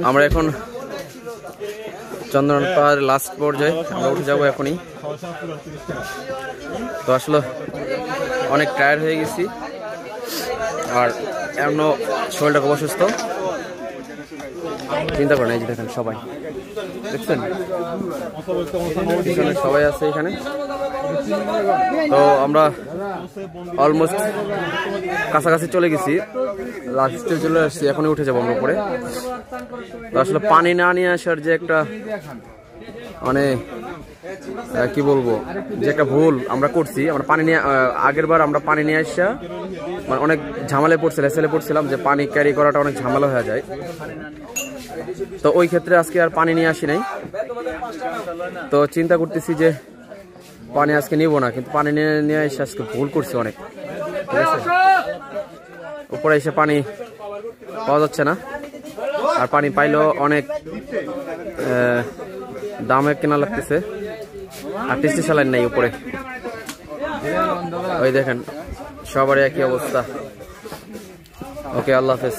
আমরা এখন চন্দ্রনাথ পাহাড় লাস্ট পর্যায়ে আমরা উঠে যাবো এখনই। তো আসলে অনেক টায়ার্ড হয়ে গেছি আর এমনও শরীরটা খুব অসুস্থ। চিন্তা করেন, এই যে দেখেন সবাই দেখছেন, সবাই আছে এখানে। তো আমরা অলমোস্ট কাছাকাছি চলে গেছি, লাস্টে চলে আসছি, এখনই উঠে যাবো আমরা উপরে। তো আসলে পানি না নিয়ে আসার যে একটা মানে কি বলবো, যে একটা ভুল আমরা করছি, আমরা পানি নিয়ে আগের বার আমরা পানি নিয়ে আসা মানে অনেক ঝামেলায় পড়ছিলাম যে পানি ক্যারি করাটা অনেক ঝামেলা হয়ে যায়। তো ওই ক্ষেত্রে আজকে আর পানি নিয়ে আসি নাই। তো চিন্তা করতেছি যে পানি আজকে নিব না, কিন্তু পানি নিয়ে এসে আজকে ভুল করছি অনেক, ঠিক আছে। উপরে এসে পানি পাওয়া যাচ্ছে না, আর পানি পাইলেও অনেক দামে কেনা লাগতেছে, আর টেস্টি স্যালাইন নেই উপরে। ওই দেখেন সবারই একই অবস্থা। ওকে, আল্লাহ হাফেজ।